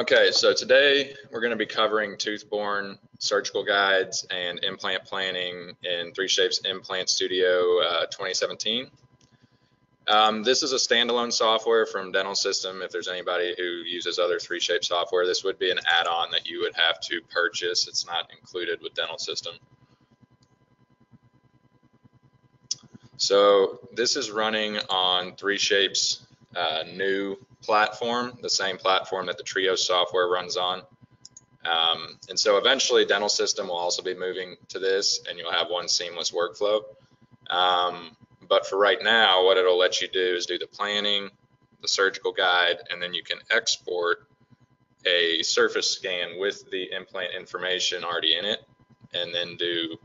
Okay, so today we're going to be covering tooth-borne surgical guides and implant planning in 3Shape's Implant Studio 2017. This is a standalone software from Dental System. If there's anybody who uses other 3Shape software, this would be an add-on that you would have to purchase. It's not included with Dental System. So this is running on 3Shape's new platform, the same platform that the Trio software runs on. And so eventually Dental System will also be moving to this and you'll have one seamless workflow. But for right now, what it'll let you do is do the planning, the surgical guide, and then you can export a surface scan with the implant information already in it and then do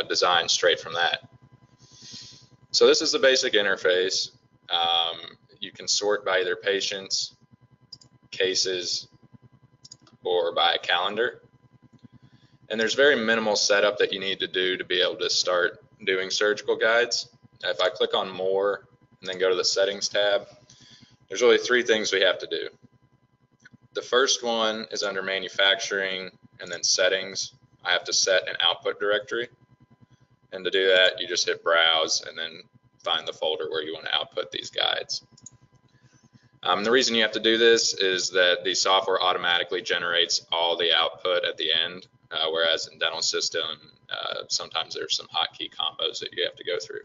design straight from that. So this is the basic interface. You can sort by either patients, cases, or by calendar. And there's very minimal setup that you need to do to be able to start doing surgical guides. If I click on more and then go to the settings tab, there's really three things we have to do. The first one is under manufacturing and then settings. I have to set an output directory. And to do that, you just hit browse and then find the folder where you want to output these guides. The reason you have to do this is that the software automatically generates all the output at the end, whereas in Dental System, sometimes there's some hotkey combos that you have to go through.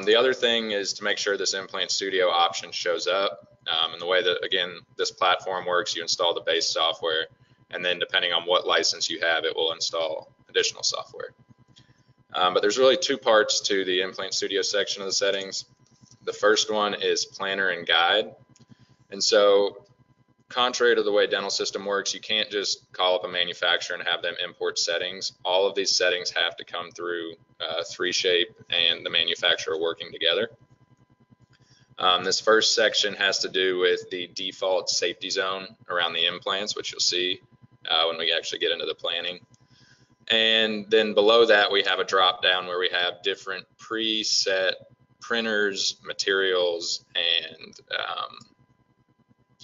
The other thing is to make sure this Implant Studio option shows up. And the way that, again, this platform works, you install the base software, and then depending on what license you have, it will install additional software. But there's really two parts to the Implant Studio section of the settings. The first one is planner and guide. And so contrary to the way Dental System works, you can't just call up a manufacturer and have them import settings. All of these settings have to come through 3Shape and the manufacturer working together. This first section has to do with the default safety zone around the implants, which you'll see when we actually get into the planning. And then below that, we have a drop down where we have different preset printers, materials, and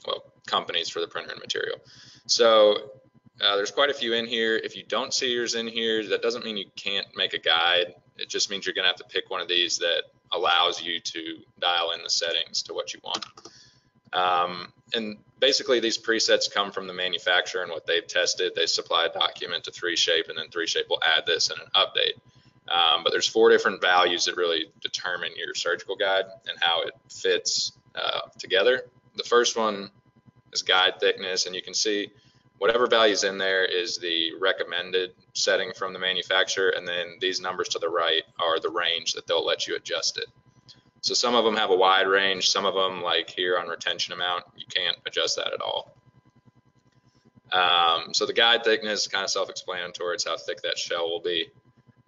well, companies for the printer and material. So there's quite a few in here. If you don't see yours in here, that doesn't mean you can't make a guide. It just means you're going to have to pick one of these that allows you to dial in the settings to what you want. And basically, these presets come from the manufacturer and what they've tested. They supply a document to 3Shape, and then 3Shape will add this in an update. But there's 4 different values that really determine your surgical guide and how it fits together. The first one is guide thickness, and you can see whatever value's in there is the recommended setting from the manufacturer, and then these numbers to the right are the range that they'll let you adjust it. So some of them have a wide range, some of them, like here on retention amount, you can't adjust that at all. So the guide thickness is kind of self-explanatory. It's how thick that shell will be.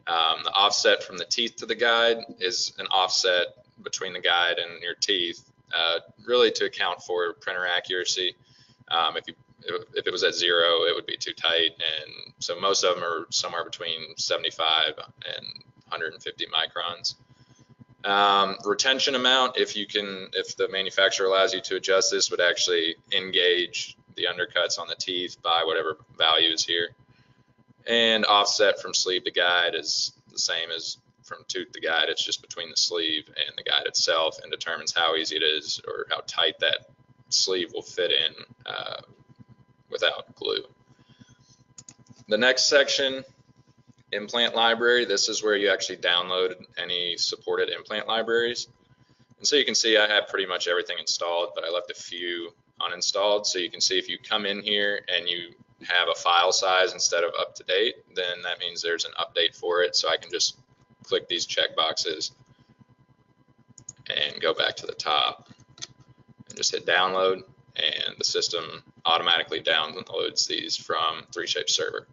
The offset from the teeth to the guide is an offset between the guide and your teeth, really to account for printer accuracy. If it was at 0, it would be too tight, and so most of them are somewhere between 75 and 150 microns. Retention amount, if the manufacturer allows you to adjust this, would actually engage the undercuts on the teeth by whatever value is here. And offset from sleeve to guide is the same as from tooth to guide. It's just between the sleeve and the guide itself, and determines how easy it is or how tight that sleeve will fit in without glue. The next section, implant library. This is where you actually download any supported implant libraries. And so you can see I have pretty much everything installed, but I left a few uninstalled. So you can see if you come in here and you have a file size instead of up to date, then that means there's an update for it. So I can just click these check boxes and go back to the top and just hit download, and the system automatically downloads these from 3Shape server.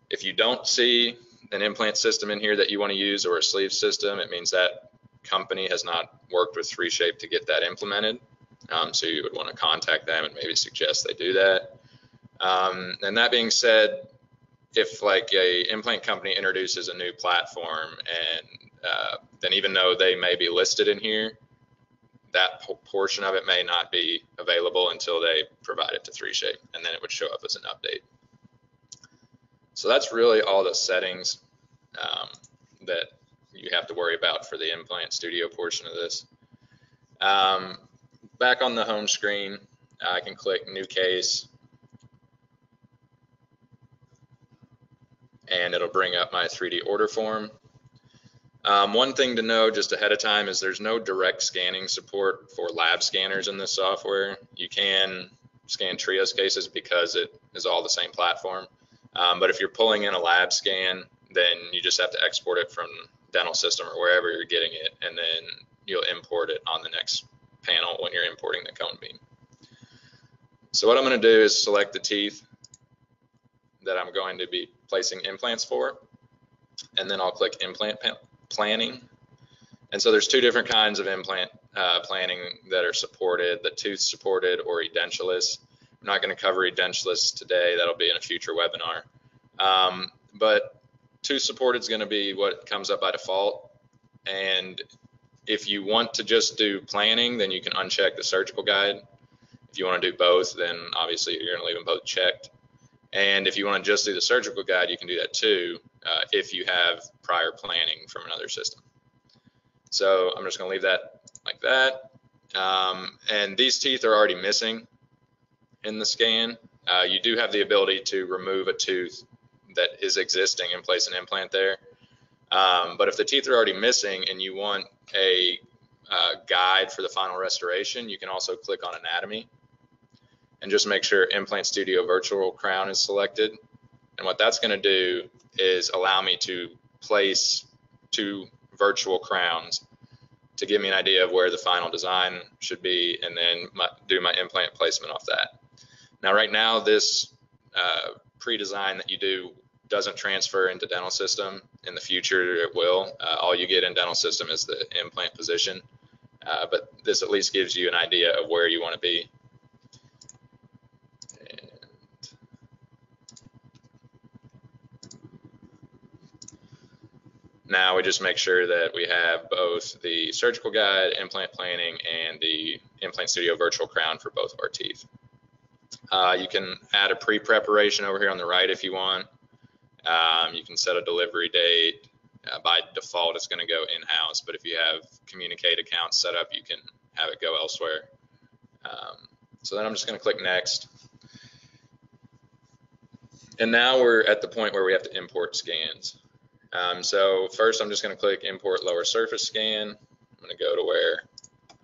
If you don't see an implant system in here that you want to use, or a sleeve system, it means that company has not worked with 3Shape to get that implemented. So you would want to contact them and maybe suggest they do that. And that being said, if like a implant company introduces a new platform, and then even though they may be listed in here, that portion of it may not be available until they provide it to 3Shape, and then it would show up as an update. So that's really all the settings that you have to worry about for the Implant Studio portion of this. Back on the home screen, I can click New Case, and it'll bring up my 3D order form. One thing to know just ahead of time is there's no direct scanning support for lab scanners in this software. You can scan Trios cases because it is all the same platform. But if you're pulling in a lab scan, then you just have to export it from Dental System or wherever you're getting it, and then you'll import it on the next panel when you're importing the cone beam. So what I'm going to do is select the teeth that I'm going to be placing implants for, and then I'll click Implant Planning. And so there's two different kinds of implant planning that are supported, the tooth supported or edentulous. I'm not going to cover edentulous today, that'll be in a future webinar. But tooth supported is going to be what comes up by default. And if you want to just do planning, then you can uncheck the surgical guide. If you want to do both, then obviously you're going to leave them both checked. And if you want to just do the surgical guide, you can do that too, if you have prior planning from another system. So I'm just going to leave that like that. And these teeth are already missing in the scan. You do have the ability to remove a tooth that is existing and place an implant there. But if the teeth are already missing and you want a guide for the final restoration, you can also click on Anatomy and just make sure Implant Studio Virtual Crown is selected. And what that's going to do is allow me to place 2 virtual crowns to give me an idea of where the final design should be, and then do my implant placement off that. Now, right now, this pre-design that you do doesn't transfer into Dental System. In the future, it will. All you get in Dental System is the implant position, but this at least gives you an idea of where you want to be. Now we just make sure that we have both the surgical guide, implant planning, and the Implant Studio Virtual Crown for both of our teeth. You can add a pre-preparation over here on the right if you want. You can set a delivery date. By default, it's going to go in-house, but if you have Communicate accounts set up, you can have it go elsewhere. So then I'm just going to click Next. And now we're at the point where we have to import scans. So first, I'm just going to click Import Lower Surface Scan. I'm going to go to where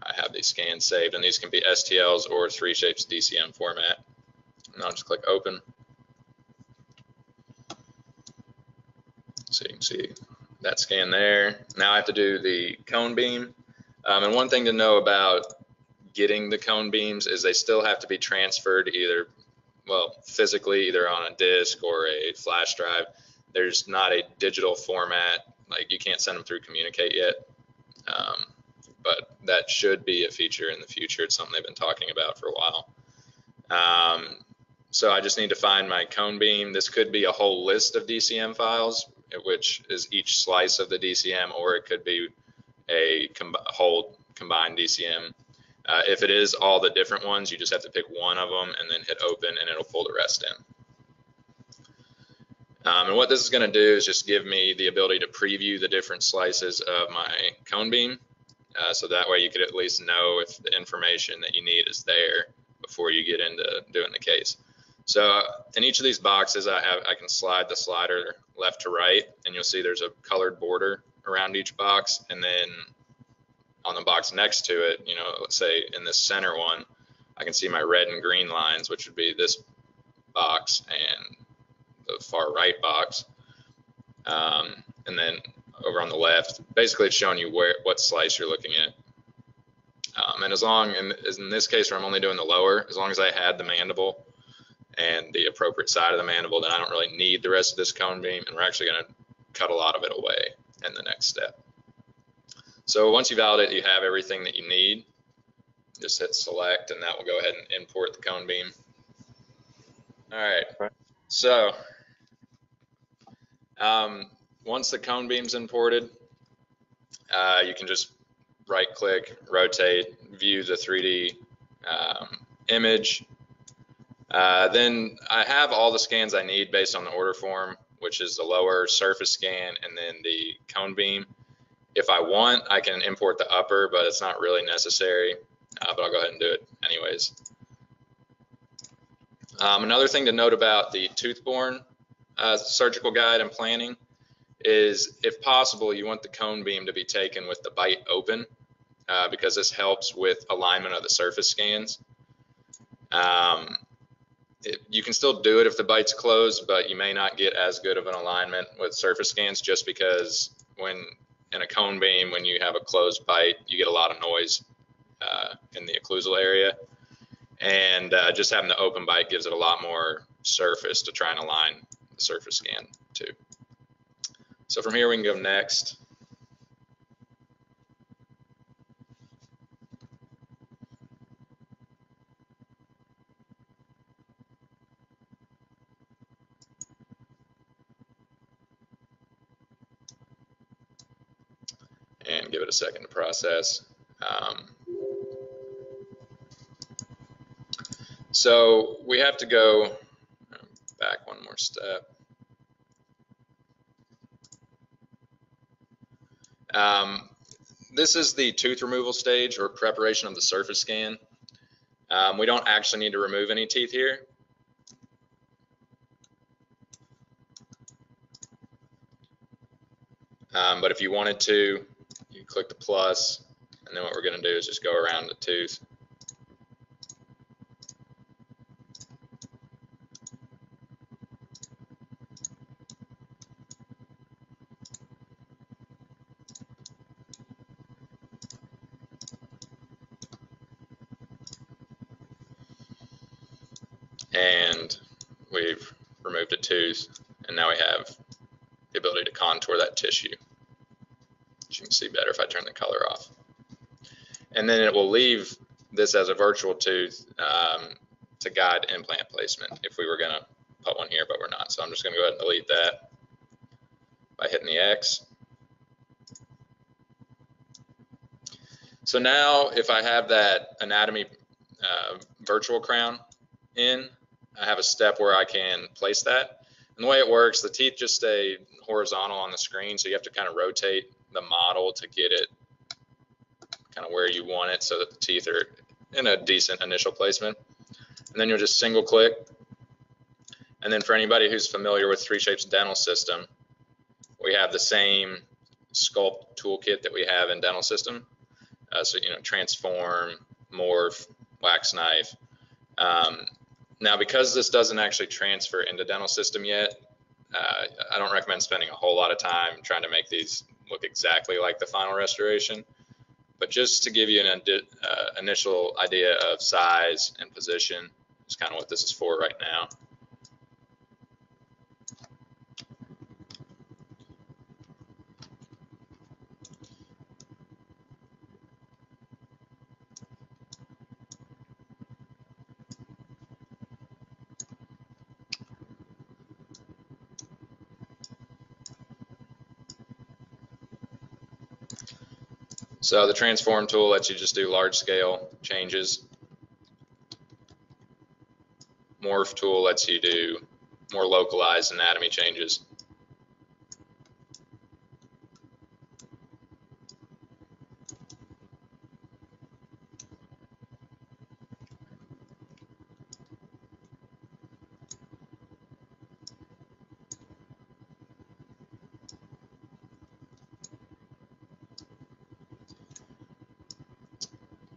I have these scans saved, and these can be STLs or 3Shape's DCM format. And I'll just click Open. So you can see that scan there. Now I have to do the cone beam. And one thing to know about getting the cone beams is they still have to be transferred either, well, physically, either on a disk or a flash drive. There's not a digital format, like you can't send them through Communicate yet, but that should be a feature in the future. It's something they've been talking about for a while. So I just need to find my cone beam. This could be a whole list of DCM files, which is each slice of the DCM, or it could be a whole combined DCM. If it is all the different ones, you just have to pick one of them and then hit Open, and it'll pull the rest in. And what this is going to do is just give me the ability to preview the different slices of my cone beam. So that way you could at least know if the information that you need is there before you get into doing the case. So in each of these boxes, I can slide the slider left to right, and you'll see there's a colored border around each box. And then on the box next to it, you know, let's say in this center one, I can see my red and green lines, which would be this box and the far right box, and then over on the left, basically it's showing you what slice you're looking at. And as long, and in this case where I'm only doing the lower, as long as I had the mandible and the appropriate side of the mandible, then I don't really need the rest of this cone beam, and we're actually going to cut a lot of it away in the next step. So once you validate you have everything that you need, just hit select, and that will go ahead and import the cone beam. All right, so once the cone beam's imported, you can just right click, rotate, view the 3D image. Then I have all the scans I need based on the order form, which is the lower surface scan and then the cone beam. If I want, I can import the upper, but it's not really necessary, but I'll go ahead and do it anyways. Another thing to note about the tooth-borne surgical guide and planning is, if possible, you want the cone beam to be taken with the bite open, because this helps with alignment of the surface scans. You can still do it if the bite's closed, but you may not get as good of an alignment with surface scans, just because when in a cone beam, when you have a closed bite, you get a lot of noise in the occlusal area. And just having the open bite gives it a lot more surface to try and align the surface scan to. So from here we can go next. And give it a second to process. So we have to go back one more step. This is the tooth removal stage, or preparation of the surface scan. We don't actually need to remove any teeth here. But if you wanted to, you click the plus, and then what we're going to do is just go around the tooth. And we've removed a tooth, and now we have the ability to contour that tissue, which you can see better if I turn the color off. And then it will leave this as a virtual tooth to guide implant placement if we were going to put one here, but we're not. So I'm just going to go ahead and delete that by hitting the X. So now if I have that anatomy virtual crown in, I have a step where I can place that. And the way it works, the teeth just stay horizontal on the screen, so you have to kind of rotate the model to get it kind of where you want it so that the teeth are in a decent initial placement. And then you'll just single click. And then for anybody who's familiar with 3Shape's dental system, we have the same sculpt toolkit that we have in dental system. So, you know, transform, morph, wax knife. Now, because this doesn't actually transfer into dental system yet, I don't recommend spending a whole lot of time trying to make these look exactly like the final restoration. But just to give you an initial idea of size and position, is kind of what this is for right now. So the transform tool lets you just do large scale changes. Morph tool lets you do more localized anatomy changes.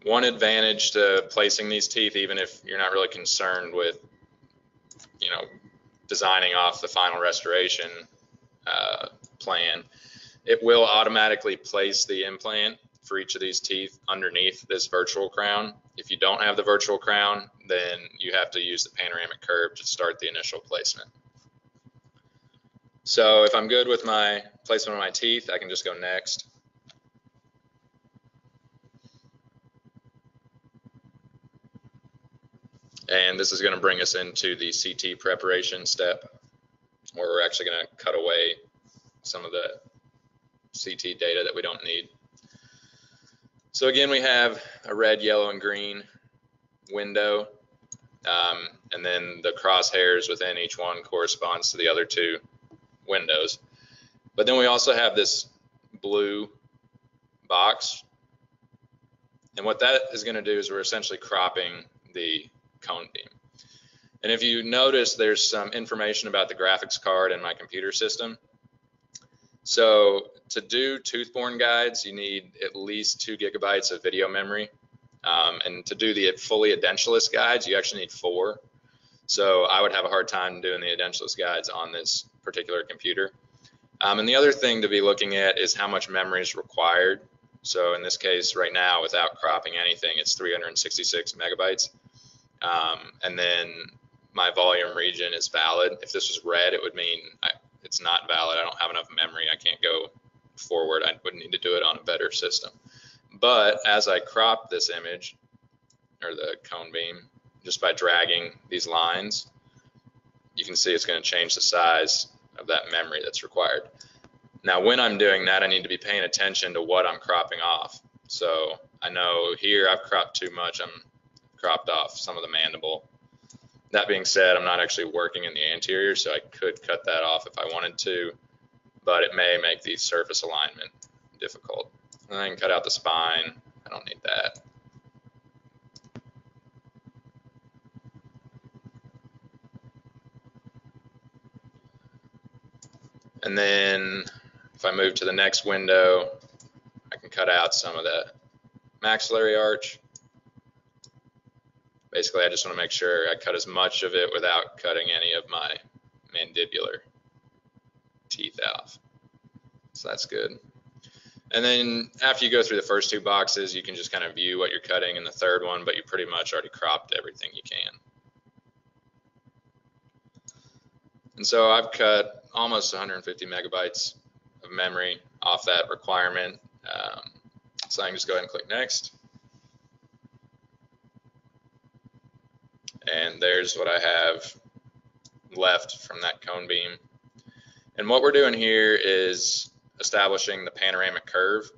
One advantage to placing these teeth, even if you're not really concerned with, you know, designing off the final restoration plan, it will automatically place the implant for each of these teeth underneath this virtual crown. If you don't have the virtual crown, then you have to use the panoramic curve to start the initial placement. So if I'm good with my placement of my teeth, I can just go next. And this is going to bring us into the CT preparation step, where we're actually going to cut away some of the CT data that we don't need. So again, we have a red, yellow, and green window, and then the crosshairs within each one corresponds to the other two windows. But then we also have this blue box, and what that is going to do is we're essentially cropping the cone beam. And if you notice, there's some information about the graphics card in my computer system. So to do tooth-borne guides, you need at least 2 gigabytes of video memory. And to do the fully edentulous guides, you actually need 4. So I would have a hard time doing the edentulous guides on this particular computer. And the other thing to be looking at is how much memory is required. So in this case, right now, without cropping anything, it's 366 megabytes. And then my volume region is valid. If this was red, it would mean it's not valid. I don't have enough memory. I can't go forward. I would need to do it on a better system. But as I crop this image, or the cone beam, just by dragging these lines, you can see it's going to change the size of that memory that's required. Now, when I'm doing that, I need to be paying attention to what I'm cropping off. So I know here I've cropped too much. I'm cropped off some of the mandible. That being said, I'm not actually working in the anterior, so I could cut that off if I wanted to, but it may make the surface alignment difficult. And I can cut out the spine. I don't need that. And then if I move to the next window, I can cut out some of the maxillary arch. Basically, I just want to make sure I cut as much of it without cutting any of my mandibular teeth off. So that's good. And then after you go through the first 2 boxes, you can just kind of view what you're cutting in the third one, but you pretty much already cropped everything you can. And so I've cut almost 150 megabytes of memory off that requirement. So I can just go ahead and click next. And there's what I have left from that cone beam. And what we're doing here is establishing the panoramic curve.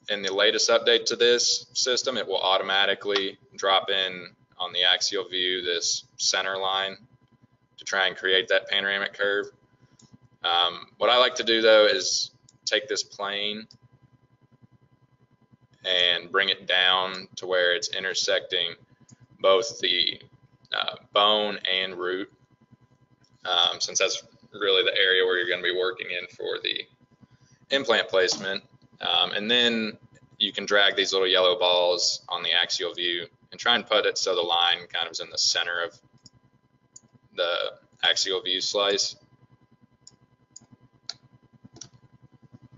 In the latest update to this system, it will automatically drop in on the axial view this center line to try and create that panoramic curve. What I like to do though is take this plane and bring it down to where it's intersecting both the bone and root, since that's really the area where you're going to be working in for the implant placement. And then you can drag these little yellow balls on the axial view and try and put it so the line kind of is in the center of the axial view slice.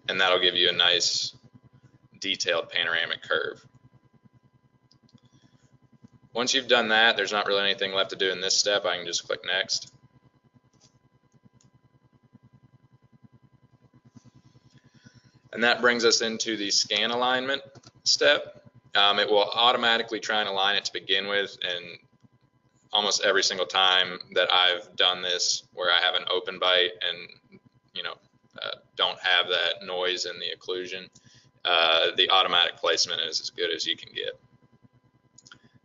And that'll give you a nice detailed panoramic curve. Once you've done that, there's not really anything left to do in this step. I can just click next. And that brings us into the scan alignment step. It will automatically try and align it to begin with, and almost every single time that I've done this where I have an open bite and don't have that noise in the occlusion, the automatic placement is as good as you can get.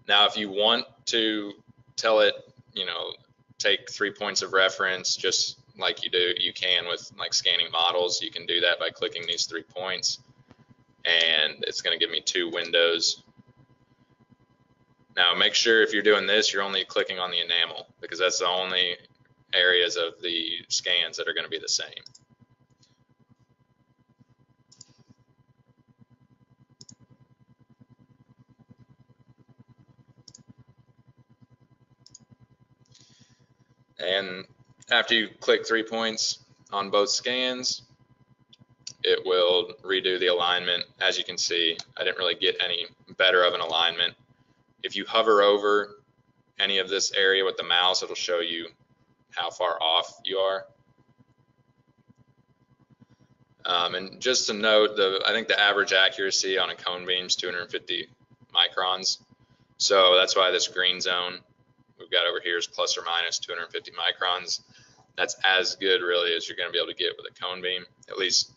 Now, if you want to tell it, take 3 points of reference, just like you can with like scanning models, you can do that by clicking these 3 points, and it's going to give me 2 windows. Now, make sure if you're doing this, you're only clicking on the enamel, because that's the only areas of the scans that are going to be the same. And after you click 3 points on both scans, it will redo the alignment. As you can see, I didn't really get any better of an alignment. If you hover over any of this area with the mouse, it'll show you how far off you are. And just to note, I think the average accuracy on a cone beam is 250 microns. So that's why this green zone we've got over here is plus or minus 250 microns. That's as good really as you're going to be able to get with a cone beam, at least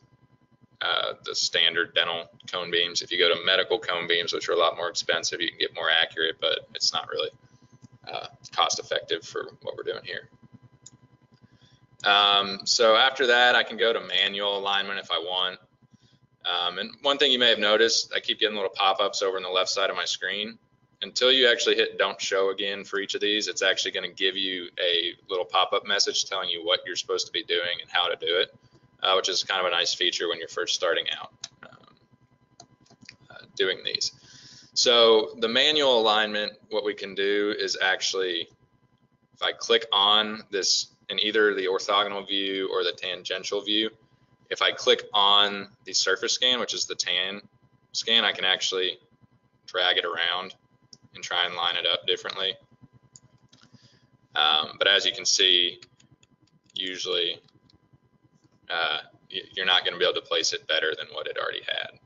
the standard dental cone beams. If you go to medical cone beams, which are a lot more expensive, you can get more accurate, but it's not really cost effective for what we're doing here. So after that, I can go to manual alignment if I want. And one thing you may have noticed, I keep getting little pop-ups over on the left side of my screen. Until you actually hit don't show again for each of these, it's actually going to give you a little pop-up message telling you what you're supposed to be doing and how to do it, which is kind of a nice feature when you're first starting out doing these. So the manual alignment, what we can do is actually, if I click on this in either the orthogonal view or the tangential view, if I click on the surface scan, which is the tan scan, I can actually drag it around and try and line it up differently. But as you can see, usually you're not going to be able to place it better than what it already had.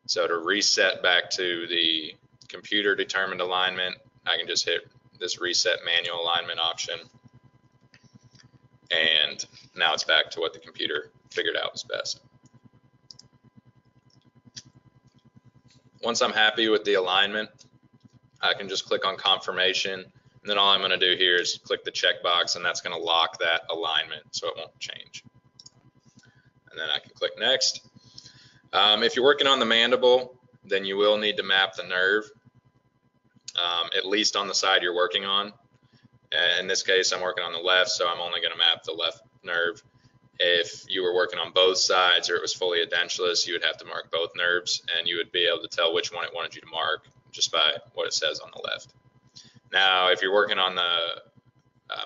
So to reset back to the computer determined alignment, I can just hit this reset manual alignment option. And now it's back to what the computer figured out was best. Once I'm happy with the alignment, I can just click on confirmation, and then all I'm going to do here is click the checkbox, and that's going to lock that alignment so it won't change. And then I can click next. If you're working on the mandible, then you will need to map the nerve, at least on the side you're working on. In this case, I'm working on the left, so I'm only going to map the left nerve. If you were working on both sides or it was fully edentulous, you would have to mark both nerves, and you would be able to tell which one it wanted you to mark just by what it says on the left. Now, if you're working on the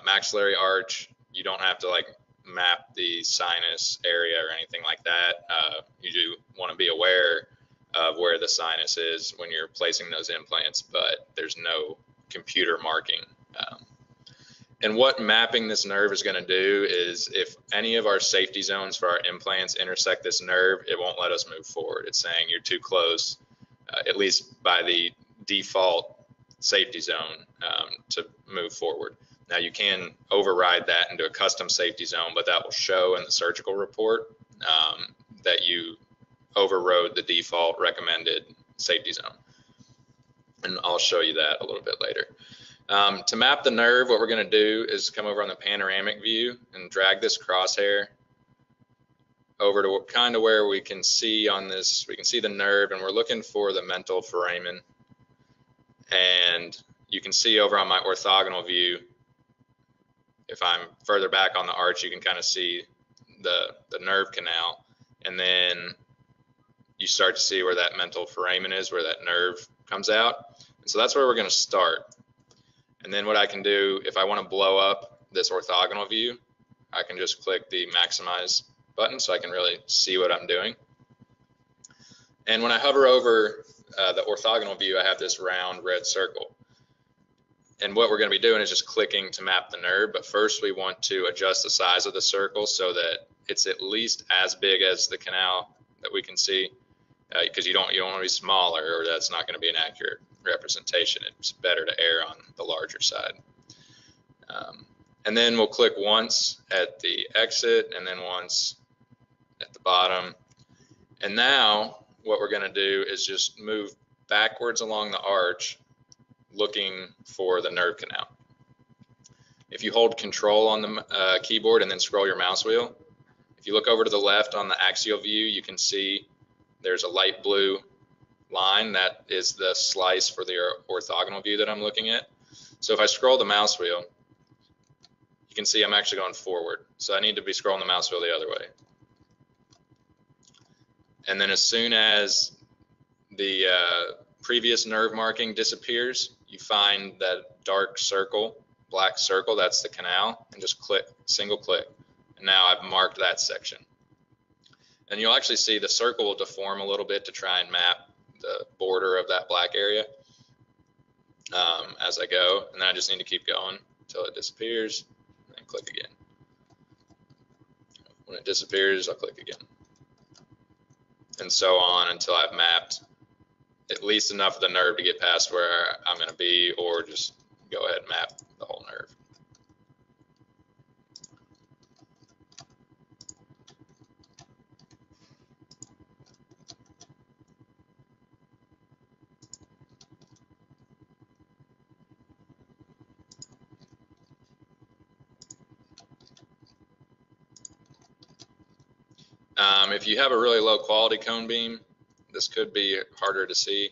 maxillary arch, you don't have to like map the sinus area or anything like that. You do want to be aware of where the sinus is when you're placing those implants, but there's no computer marking. And what mapping this nerve is going to do is if any of our safety zones for our implants intersect this nerve, it won't let us move forward. It's saying you're too close, at least by the default safety zone, to move forward. Now you can override that into a custom safety zone, but that will show in the surgical report that you overrode the default recommended safety zone. And I'll show you that a little bit later. To map the nerve, what we're going to do is come over on the panoramic view and drag this crosshair over to kind of where we can see on this, we can see the nerve, and we're looking for the mental foramen. And you can see over on my orthogonal view, if I'm further back on the arch, you can kind of see the nerve canal, and then you start to see where that mental foramen is, where that nerve comes out. And so that's where we're going to start. And then what I can do, if I want to blow up this orthogonal view, I can just click the maximize button so I can really see what I'm doing. And when I hover over the orthogonal view, I have this round red circle. And what we're going to be doing is just clicking to map the nerve, but first we want to adjust the size of the circle so that it's at least as big as the canal that we can see, because you don't want to be smaller, or that's not going to be an accurate representation. It's better to err on the larger side. And then we'll click once at the exit and then once at the bottom. And now what we're going to do is just move backwards along the arch looking for the nerve canal. If you hold control on the keyboard and then scroll your mouse wheel, if you look over to the left on the axial view, you can see there's a light blue line. That is the slice for the orthogonal view that I'm looking at. So if I scroll the mouse wheel, you can see I'm actually going forward. So I need to be scrolling the mouse wheel the other way. And then as soon as the previous nerve marking disappears, you find that dark circle, black circle, that's the canal, and just click, single click. And now I've marked that section. And you'll actually see the circle will deform a little bit to try and map the border of that black area as I go. And then I just need to keep going until it disappears, and then click again. When it disappears, I'll click again. And so on until I've mapped at least enough of the nerve to get past where I'm going to be, or just go ahead and map the whole nerve. If you have a really low quality cone beam, this could be harder to see.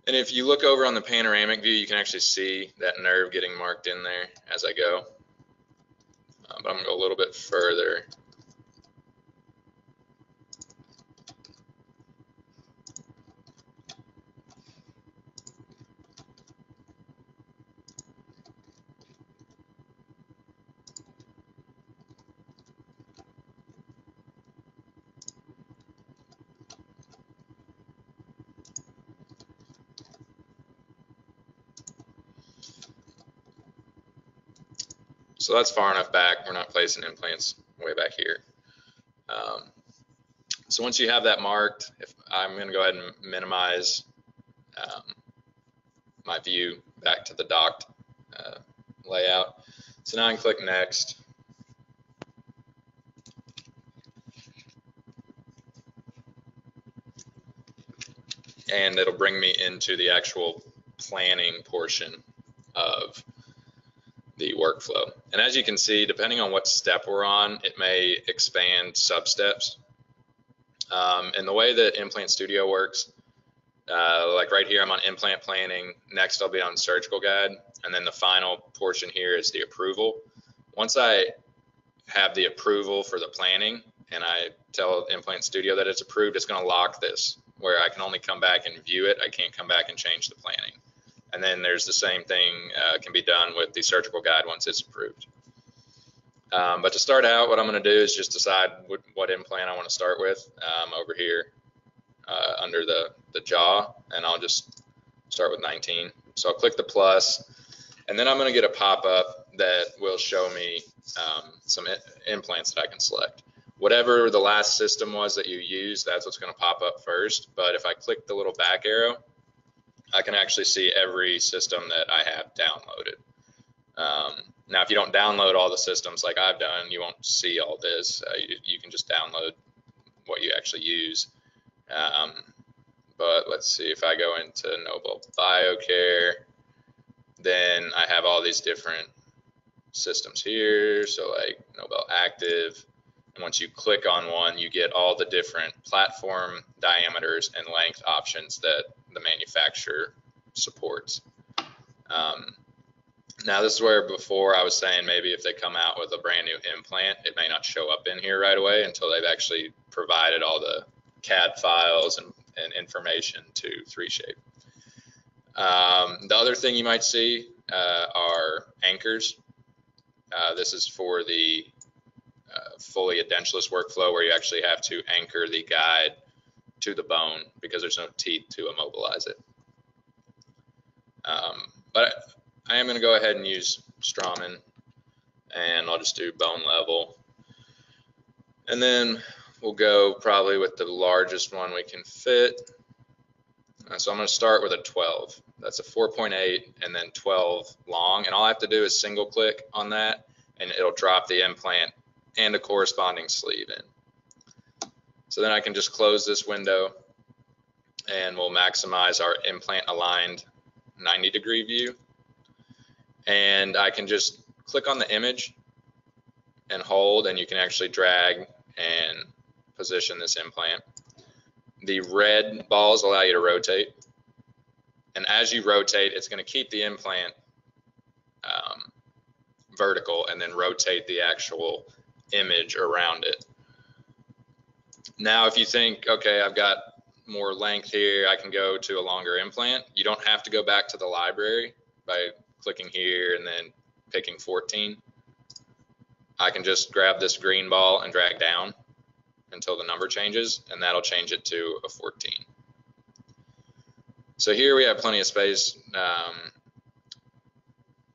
And if you look over on the panoramic view, you can actually see that nerve getting marked in there as I go. But I'm going to go a little bit further. So that's far enough back. We're not placing implants way back here. So once you have that marked, I'm going to go ahead and minimize my view back to the docked layout. So now I can click next. And it'll bring me into the actual planning portion of the workflow. And as you can see, depending on what step we're on, it may expand sub-steps. And the way that Implant Studio works, like right here, I'm on Implant Planning. Next, I'll be on Surgical Guide. And then the final portion here is the approval. Once I have the approval for the planning and I tell Implant Studio that it's approved, it's going to lock this, where I can only come back and view it. I can't come back and change the planning. And then there's the same thing can be done with the surgical guide once it's approved. But to start out, what I'm going to do is just decide what implant I want to start with over here under the jaw, and I'll just start with 19. So I'll click the plus, and then I'm going to get a pop-up that will show me some implants that I can select. Whatever the last system was that you used, that's what's going to pop up first. But if I click the little back arrow, I can actually see every system that I have downloaded. Now, if you don't download all the systems like I've done, you won't see all this. You can just download what you actually use. But let's see, if I go into Nobel BioCare, then I have all these different systems here. So like Nobel Active. And once you click on one, you get all the different platform diameters and length options that the manufacturer supports. Now this is where before I was saying maybe if they come out with a brand new implant, it may not show up in here right away until they've actually provided all the CAD files and information to 3Shape. The other thing you might see are anchors. This is for the fully edentulous workflow where you actually have to anchor the guide to the bone because there's no teeth to immobilize it. But I am going to go ahead and use Straumann, and I'll just do bone level. And then we'll go probably with the largest one we can fit. So I'm going to start with a 12. That's a 4.8 and then 12 long. And all I have to do is single click on that, and it'll drop the implant and a corresponding sleeve in. So then I can just close this window, and we'll maximize our implant aligned 90-degree view. And I can just click on the image and hold, and you can actually drag and position this implant. The red balls allow you to rotate. And as you rotate, it's going to keep the implant vertical and then rotate the actual image around it. Now, if you think, okay, I've got more length here, I can go to a longer implant. You don't have to go back to the library by clicking here and then picking 14. I can just grab this green ball and drag down until the number changes, and that'll change it to a 14. So here we have plenty of space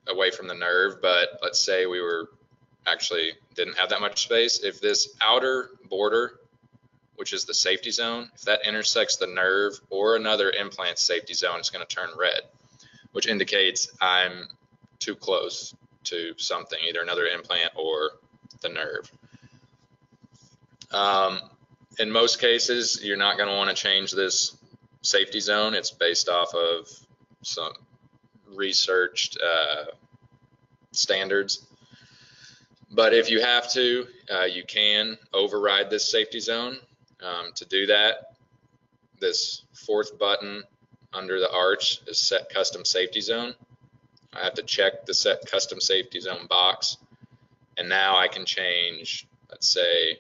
away from the nerve, but let's say we were actually didn't have that much space. If this outer border, which is the safety zone, if that intersects the nerve or another implant safety zone, it's going to turn red, which indicates I'm too close to something, either another implant or the nerve. In most cases, you're not going to want to change this safety zone. It's based off of some researched standards. But if you have to, you can override this safety zone. To do that, this fourth button under the arch is Set Custom Safety Zone. I have to check the Set Custom Safety Zone box, and now I can change, let's say,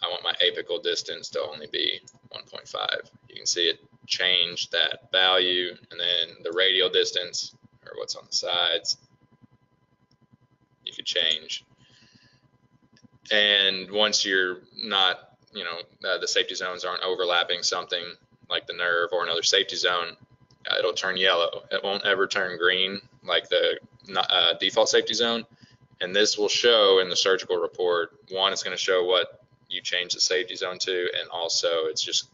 I want my apical distance to only be 1.5. You can see it changed that value, and then the radial distance, or what's on the sides, you could change. And once you're not, the safety zones aren't overlapping something like the nerve or another safety zone, it'll turn yellow. It won't ever turn green like the default safety zone. And this will show in the surgical report, one, it's going to show what you change the safety zone to, and also it's just,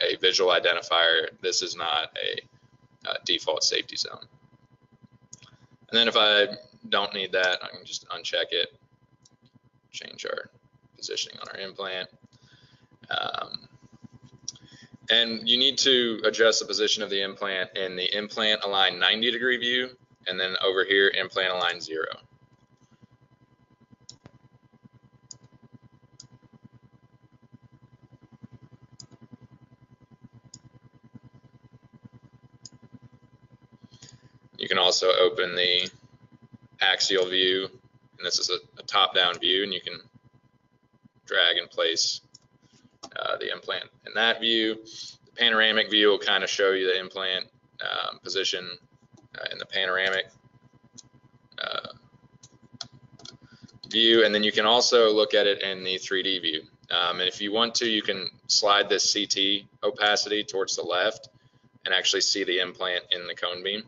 a visual identifier. This is not a default safety zone. And then if I don't need that, I can just uncheck it, change our positioning on our implant. And you need to adjust the position of the implant in the implant align 90-degree view, and then over here, implant align 0. You can also open the axial view, and this is a top-down view, and you can drag and place the implant in that view. The panoramic view will kind of show you the implant position in the panoramic view, and then you can also look at it in the 3D view. And if you want to, you can slide this CT opacity towards the left and actually see the implant in the cone beam,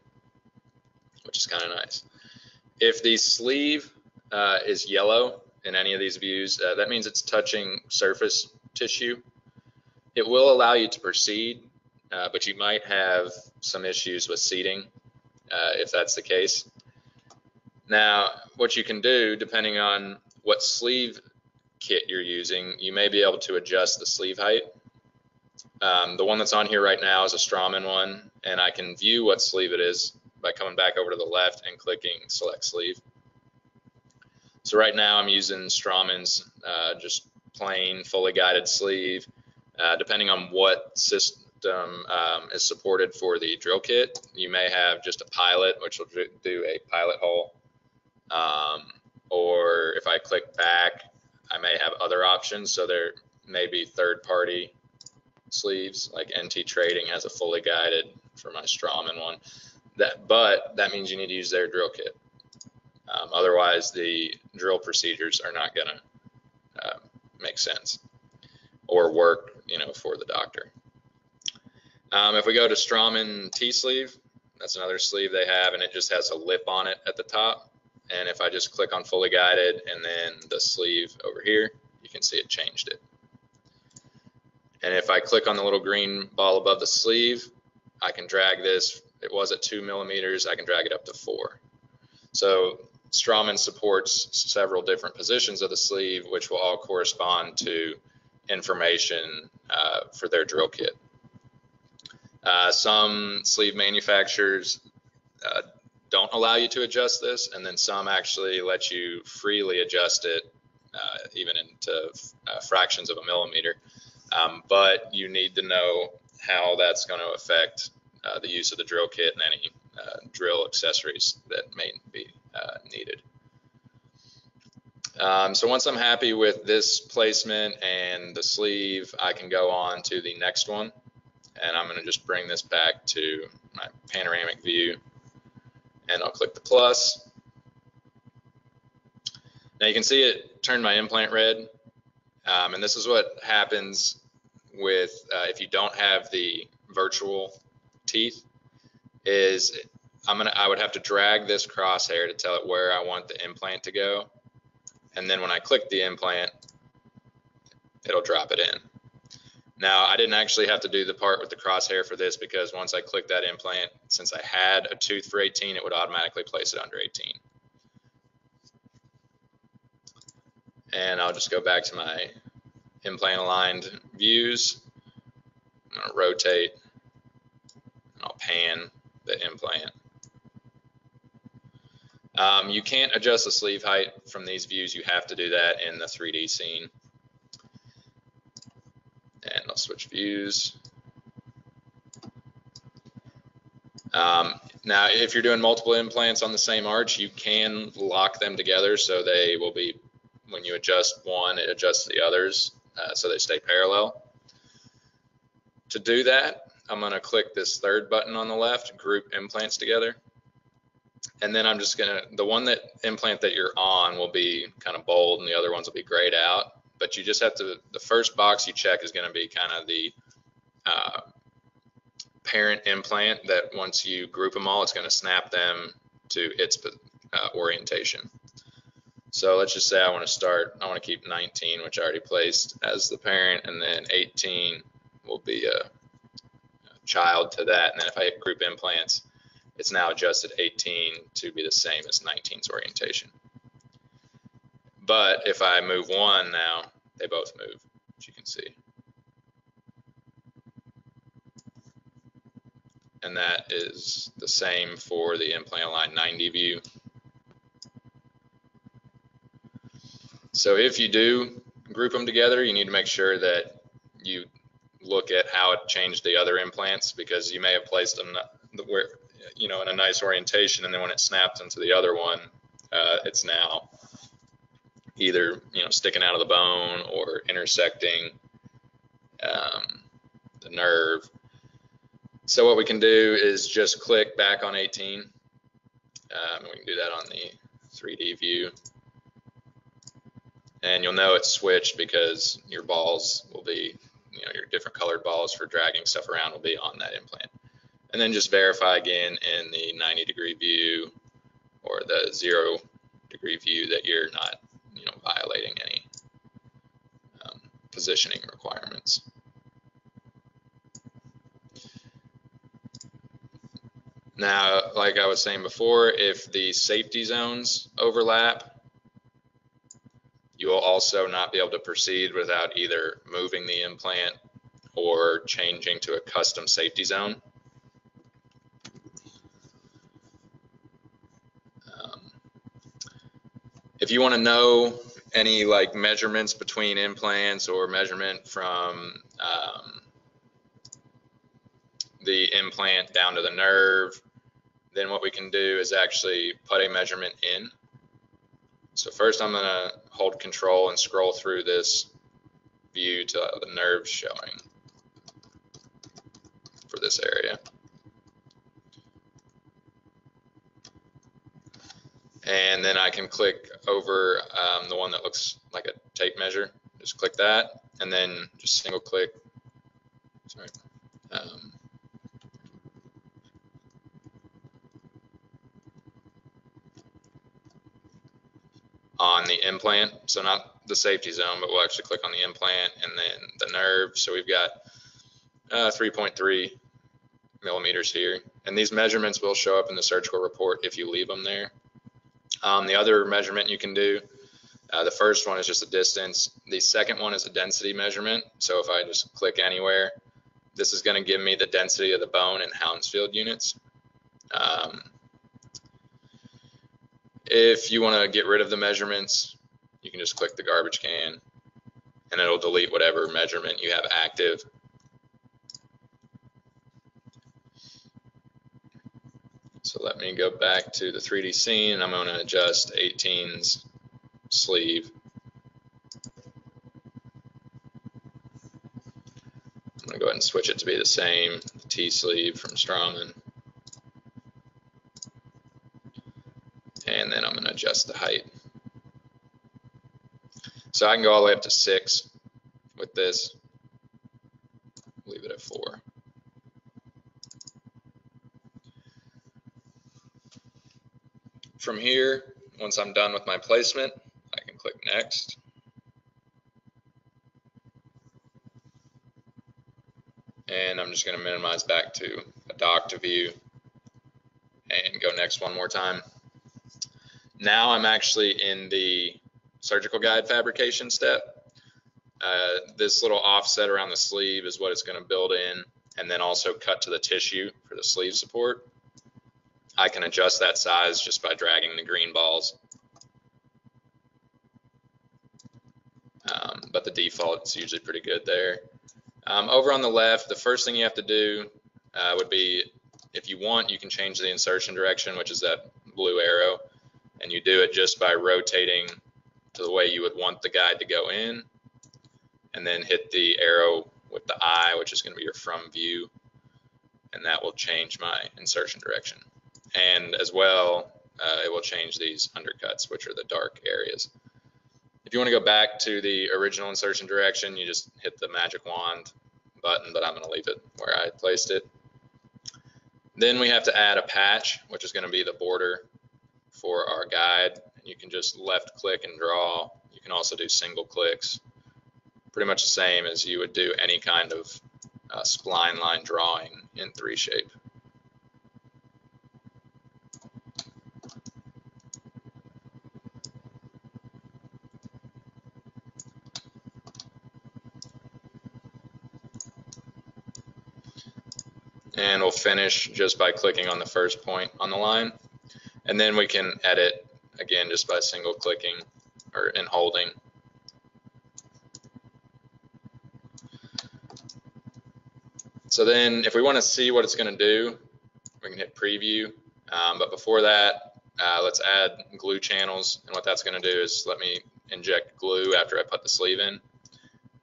which is kind of nice. If the sleeve is yellow in any of these views, that means it's touching surface tissue. It will allow you to proceed, but you might have some issues with seating if that's the case. Now, what you can do, depending on what sleeve kit you're using, you may be able to adjust the sleeve height. The one that's on here right now is a Straumann one, and I can view what sleeve it is by coming back over to the left and clicking Select Sleeve. So right now I'm using Straumann's just plain fully guided sleeve. Depending on what system is supported for the drill kit, you may have just a pilot, which will do a pilot hole. Or if I click back, I may have other options. So there may be third-party sleeves, like NT Trading has a fully guided for my Straumann one. But that means you need to use their drill kit. Otherwise, the drill procedures are not going to make sense or work, for the doctor. If we go to Straumann T-sleeve, that's another sleeve they have, and it just has a lip on it at the top. And if I just click on fully guided and then the sleeve over here, you can see it changed it. And if I click on the little green ball above the sleeve, I can drag this. It was at 2 millimeters. I can drag it up to 4. So Straumann supports several different positions of the sleeve, which will all correspond to information for their drill kit. Some sleeve manufacturers don't allow you to adjust this, and then some actually let you freely adjust it, even into fractions of a millimeter. But you need to know how that's going to affect the use of the drill kit and any drill accessories that may be needed. So once I'm happy with this placement and the sleeve, I can go on to the next one, and I'm going to just bring this back to my panoramic view, and I'll click the plus. Now you can see it turned my implant red, and this is what happens with if you don't have the virtual teeth. Is I would have to drag this crosshair to tell it where I want the implant to go, and then when I click the implant, it'll drop it in. Now, I didn't actually have to do the part with the crosshair for this, because once I click that implant, since I had a tooth for 18, it would automatically place it under 18. And I'll just go back to my implant aligned views. I'm going to rotate, and I'll pan the implant. You can't adjust the sleeve height from these views. You have to do that in the 3D scene. And I'll switch views. Now, if you're doing multiple implants on the same arch, you can lock them together so they will be, when you adjust one, it adjusts the others so they stay parallel. To do that, I'm going to click this third button on the left, group implants together. And then I'm just going to, the one that implant that you're on will be kind of bold and the other ones will be grayed out. But you just have to, the first box you check is going to be kind of the parent implant that once you group them all, it's going to snap them to its orientation. So let's just say I want to keep 19, which I already placed as the parent, and then 18 will be a child to that. And then if I hit group implants, it's now adjusted 18 to be the same as 19's orientation. But if I move one now, they both move, as you can see. And that is the same for the implant line 90 view. So if you do group them together, you need to make sure that you look at how it changed the other implants, because you may have placed them where, you know, in a nice orientation, and then when it snaps into the other one, it's now either, you know, sticking out of the bone or intersecting the nerve. So what we can do is just click back on 18. We can do that on the 3D view. And you'll know it's switched because your balls will be, you know, your different colored balls for dragging stuff around will be on that implant. And then just verify again in the 90-degree view or the 0-degree view that you're not, you know, violating any positioning requirements. Now, like I was saying before, if the safety zones overlap, you will also not be able to proceed without either moving the implant or changing to a custom safety zone. If you want to know any like measurements between implants or measurement from the implant down to the nerve, then what we can do is actually put a measurement in. So first I'm going to hold control and scroll through this view to the nerve showing for this area. And then I can click over the one that looks like a tape measure. Just click that, and then just single click. Sorry. On the implant, so not the safety zone, but we'll actually click on the implant and then the nerve. So we've got 3.3 millimeters here, and these measurements will show up in the surgical report if you leave them there. The other measurement you can do, the first one is just a distance. The second one is a density measurement. So if I just click anywhere, this is going to give me the density of the bone in Hounsfield units. If you want to get rid of the measurements, you can just click the garbage can and it'll delete whatever measurement you have active. So let me go back to the 3D scene, and I'm going to adjust 18's sleeve. I'm going to go ahead and switch it to be the same T sleeve from Straumann. And then I'm going to adjust the height. So I can go all the way up to 6 with this. Leave it at 4. From here, once I'm done with my placement, I can click next. And I'm just going to minimize back to a docked view and go next one more time. Now I'm actually in the surgical guide fabrication step. This little offset around the sleeve is what it's going to build in, and then also cut to the tissue for the sleeve support. I can adjust that size just by dragging the green balls. But the default is usually pretty good there. Over on the left, the first thing you have to do would be, if you want, you can change the insertion direction, which is that blue arrow, and you do it just by rotating to the way you would want the guide to go in, and then hit the arrow with the eye, which is going to be your from view, and that will change my insertion direction. And as well, it will change these undercuts, which are the dark areas. If you want to go back to the original insertion direction, you just hit the magic wand button, but I'm going to leave it where I placed it. Then we have to add a patch, which is going to be the border for our guide. You can just left click and draw. You can also do single clicks, pretty much the same as you would do any kind of spline line drawing in 3Shape. And we'll finish just by clicking on the first point on the line. And then we can edit again just by single clicking and holding. So then if we want to see what it's going to do, we can hit preview. But before that, let's add glue channels. And what that's going to do is let me inject glue after I put the sleeve in.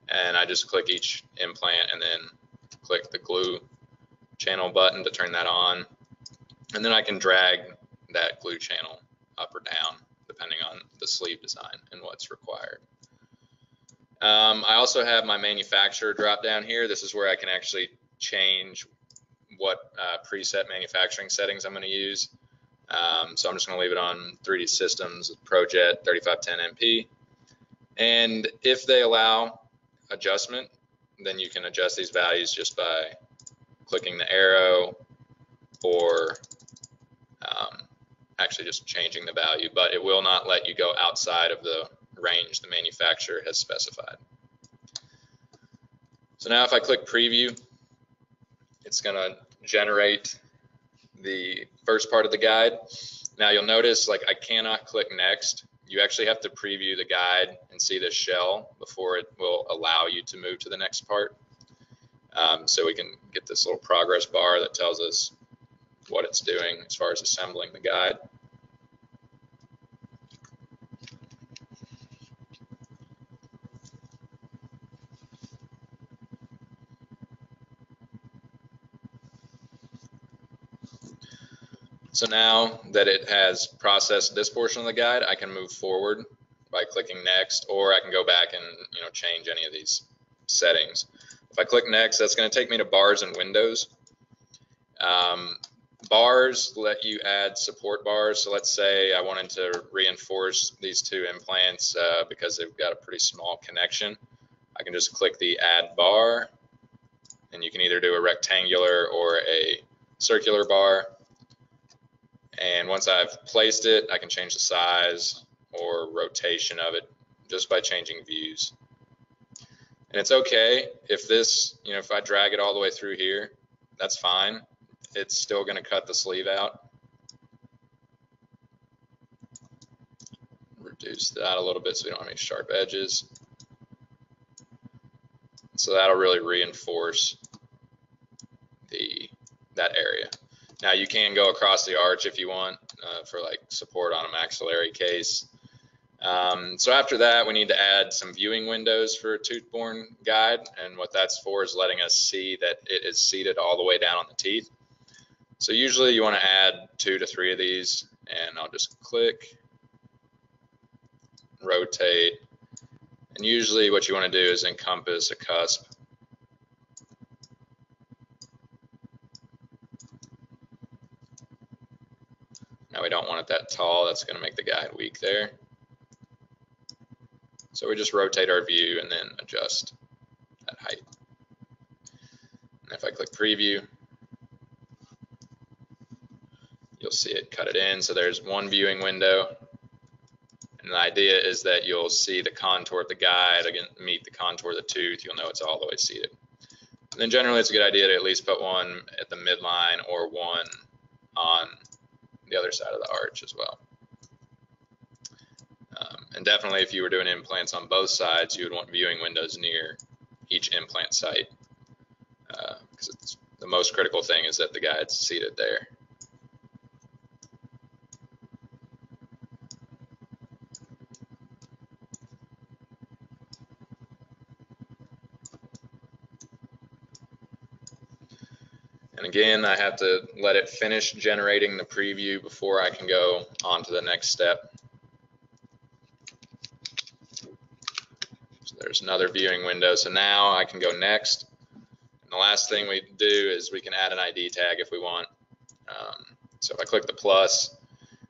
And I just click each implant and then click the glue channel button to turn that on, and then I can drag that glue channel up or down depending on the sleeve design and what's required. I also have my manufacturer drop down here. This is where I can actually change what preset manufacturing settings I'm going to use. So I'm just going to leave it on 3D Systems ProJet 3510 MP, and if they allow adjustment, then you can adjust these values just by clicking the arrow or actually just changing the value, but it will not let you go outside of the range the manufacturer has specified. So now if I click preview, it's going to generate the first part of the guide. Now you'll notice like I cannot click next. You actually have to preview the guide and see the shell before it will allow you to move to the next part. So we can get this little progress bar that tells us what it's doing as far as assembling the guide. So now that it has processed this portion of the guide, I can move forward by clicking next, or I can go back and change any of these settings. If I click next, that's going to take me to bars and windows. Bars let you add support bars. So let's say I wanted to reinforce these two implants because they've got a pretty small connection. I can just click the add bar, and you can either do a rectangular or a circular bar. And once I've placed it, I can change the size or rotation of it just by changing views. And it's okay if this, if I drag it all the way through here, that's fine. It's still going to cut the sleeve out. Reduce that a little bit so we don't have any sharp edges. So that'll really reinforce that area. Now you can go across the arch if you want for like support on a maxillary case. So after that, we need to add some viewing windows for a tooth-borne guide, and what that's for is letting us see that it is seated all the way down on the teeth. So usually you want to add 2 to 3 of these, and I'll just click, rotate, and usually what you want to do is encompass a cusp. Now we don't want it that tall, that's going to make the guide weak there. So we just rotate our view and then adjust that height. And if I click preview, you'll see it cut it in. So there's one viewing window. And the idea is that you'll see the contour of the guide again, meet the contour of the tooth. You'll know it's all the way seated. And then generally it's a good idea to at least put one at the midline or one on the other side of the arch as well. And definitely if you were doing implants on both sides, you would want viewing windows near each implant site, because the most critical thing is that the guide's seated there. And again, I have to let it finish generating the preview before I can go on to the next step. So there's another viewing window. So now I can go next. And the last thing we do is we can add an ID tag if we want. So if I click the plus,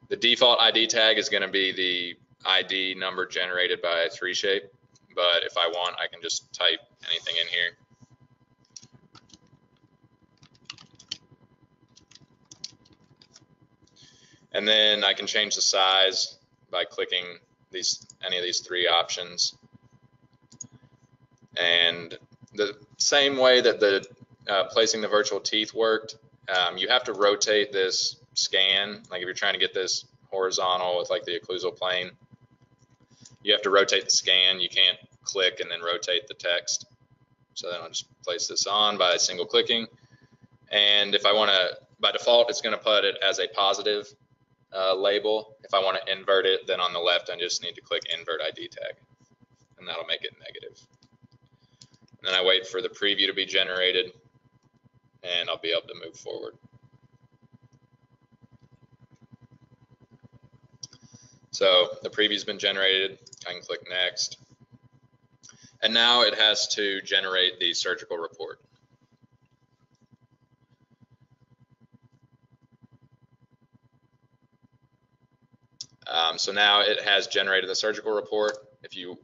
the default ID tag is going to be the ID number generated by 3Shape. But if I want, I can just type anything in here. And then I can change the size by clicking any of these three options. And the same way that the placing the virtual teeth worked, you have to rotate this scan. Like if you're trying to get this horizontal with like the occlusal plane, you have to rotate the scan. You can't click and then rotate the text. So then I'll just place this on by single clicking. And if I want to, by default, it's going to put it as a positive label. If I want to invert it, then on the left I just need to click invert ID tag, and that'll make it negative. And then I wait for the preview to be generated, and I'll be able to move forward. So the preview's been generated. I can click next, and now it has to generate the surgical report. So now it has generated the surgical report. If you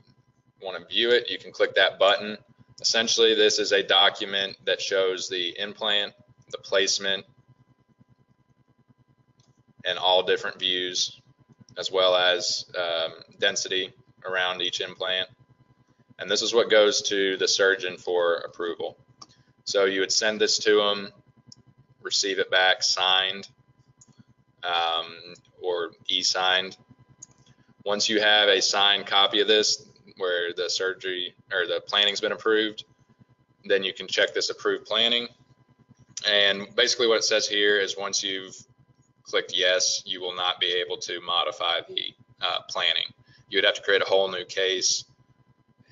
want to view it, you can click that button. Essentially, this is a document that shows the implant, the placement, and all different views, as well as density around each implant. And this is what goes to the surgeon for approval. So you would send this to them, receive it back signed or e-signed. Once you have a signed copy of this where the surgery or the planning's been approved, then you can check this approved planning. And basically what it says here is once you've clicked yes, you will not be able to modify the planning. You would have to create a whole new case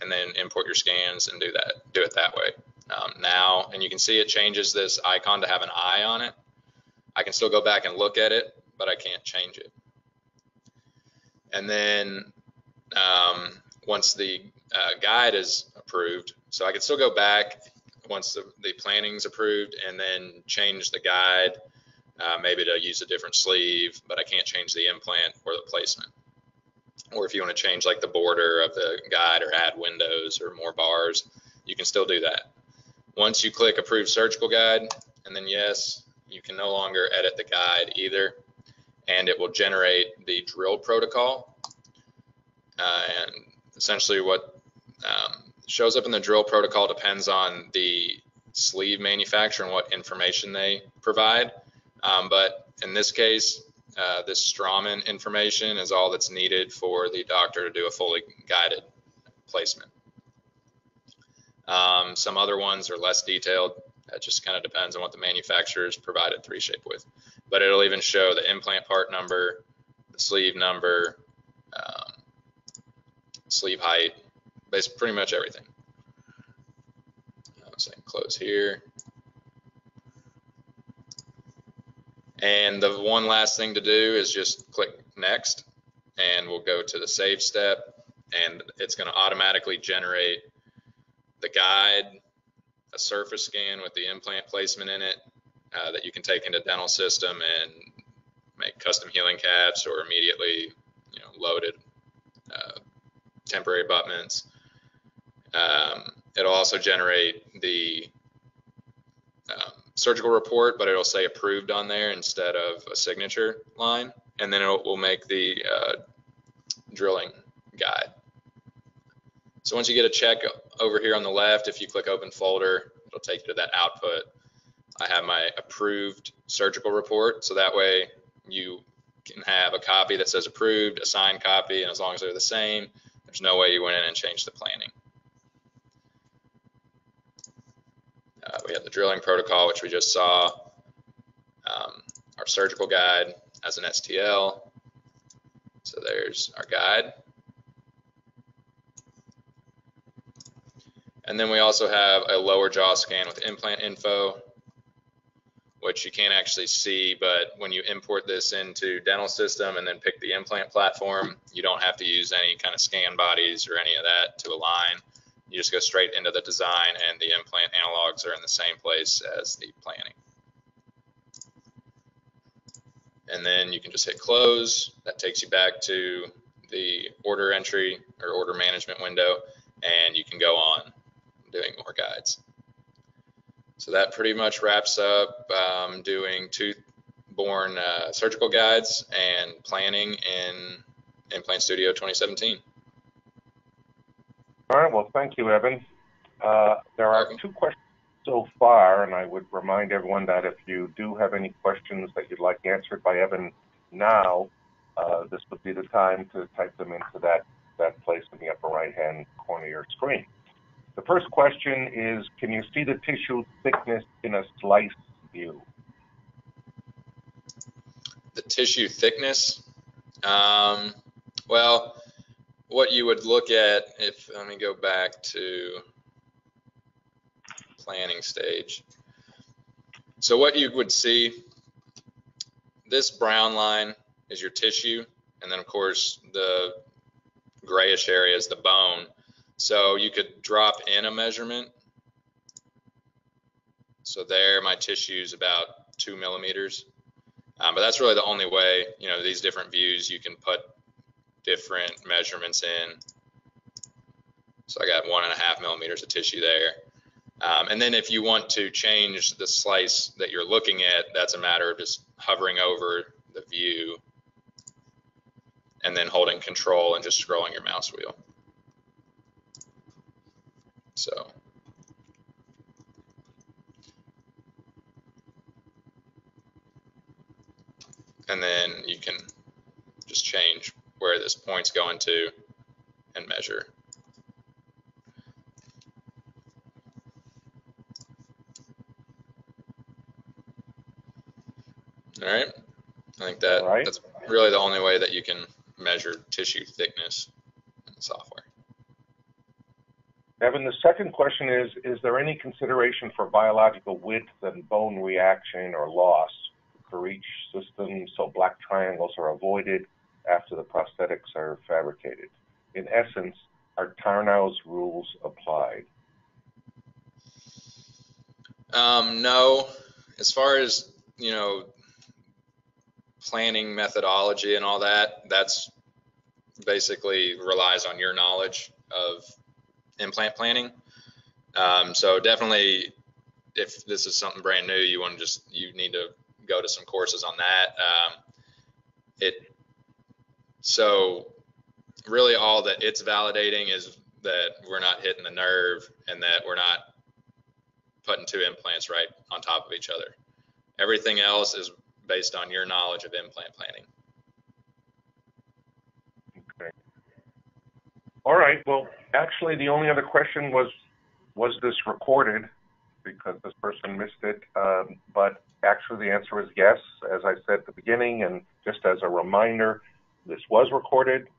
and then import your scans and do it that way. Now, and you can see it changes this icon to have an eye on it. I can still go back and look at it, but I can't change it. And then once the guide is approved, so I can still go back once the planning's approved and then change the guide, maybe to use a different sleeve, but I can't change the implant or the placement. Or if you want to change like the border of the guide or add windows or more bars, you can still do that. Once you click approve surgical guide and then yes, you can no longer edit the guide either, and it will generate the drill protocol. And essentially what shows up in the drill protocol depends on the sleeve manufacturer and what information they provide. But in this case, this Strawman information is all that's needed for the doctor to do a fully guided placement. Some other ones are less detailed. That just kind of depends on what the manufacturers provided 3Shape with. But it'll even show the implant part number, the sleeve number, sleeve height, basically pretty much everything. So I can close here. And the one last thing to do is just click next, and we'll go to the save step, and it's going to automatically generate the guide, a surface scan with the implant placement in it that you can take into dental system and make custom healing caps or immediately loaded temporary abutments. It'll also generate the surgical report, but it'll say approved on there instead of a signature line, and then it will make the drilling guide. So once you get a check over here on the left, if you click open folder, it'll take you to that output. I have my approved surgical report, so that way you can have a copy that says approved, a signed copy, and as long as they're the same, there's no way you went in and changed the planning. We have the drilling protocol, which we just saw, our surgical guide as an STL. So there's our guide. And then we also have a lower jaw scan with implant info, which you can't actually see, but when you import this into Dental System and then pick the implant platform, you don't have to use any kind of scan bodies or any of that to align. You just go straight into the design, and the implant analogs are in the same place as the planning. And then you can just hit close. That takes you back to the order entry or order management window, and you can go on doing more guides. So that pretty much wraps up doing tooth-borne surgical guides and planning in Implant Studio 2017. All right, well, thank you, Evan. There are 2 questions so far, and I would remind everyone that if you do have any questions that you'd like answered by Evan now, this would be the time to type them into that place in the upper right-hand corner of your screen. The first question is, can you see the tissue thickness in a slice view? The tissue thickness? Well, what you would look at, let me go back to planning stage. So what you would see, this brown line is your tissue, and then of course the grayish area is the bone. So you could drop in a measurement. So there, my tissue is about 2 millimeters. But that's really the only way, these different views, you can put different measurements in. So I got 1.5 millimeters of tissue there. And then if you want to change the slice that you're looking at, that's a matter of just hovering over the view and then holding control and just scrolling your mouse wheel. So and then you can just change where this point's going to and measure. All right, I think that's really the only way that you can measure tissue thickness in the software. Evan, the second question is there any consideration for biological width and bone reaction or loss for each system so black triangles are avoided after the prosthetics are fabricated? In essence, are Tarnow's rules applied? No. As far as, planning methodology and all that, that's basically relies on your knowledge of implant planning. So definitely, if this is something brand new, you need to go to some courses on that. So really all that it's validating is that we're not hitting the nerve and that we're not putting 2 implants right on top of each other. Everything else is based on your knowledge of implant planning. Okay. All right. Well, actually, the only other question was this recorded? Because this person missed it. But actually, the answer is yes. As I said at the beginning, and just as a reminder, this was recorded.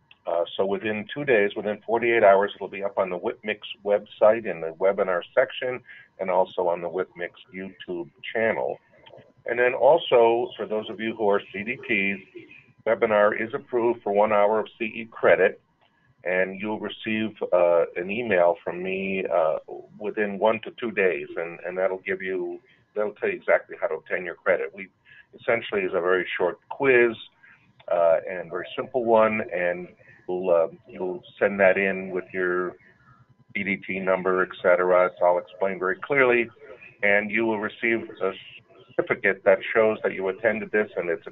So within 2 days, within 48 hours, it'll be up on the WhipMix website in the webinar section, and also on the WhipMix YouTube channel. And then also, for those of you who are CDPs, webinar is approved for 1 hour of CE credit, and you'll receive an email from me within 1 to 2 days, and that'll tell you exactly how to obtain your credit. We essentially is a very short quiz and very simple one, and you'll send that in with your CDT number, etc. It's all explained very clearly, and you will receive a certificate that shows that you attended this, and it's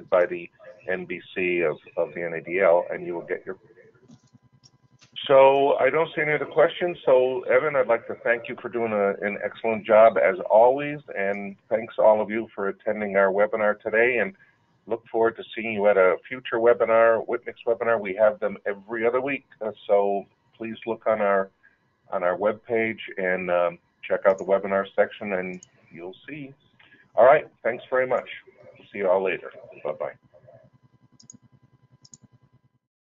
by the NBC of the NADL, and you will get your. So I don't see any other questions. So Evan, I'd like to thank you for doing an excellent job as always, and thanks all of you for attending our webinar today. And look forward to seeing you at a future webinar, Whitmix webinar. We have them every other week, so please look on our webpage and check out the webinar section, and you'll see. All right, thanks very much. We'll see you all later. Bye-bye.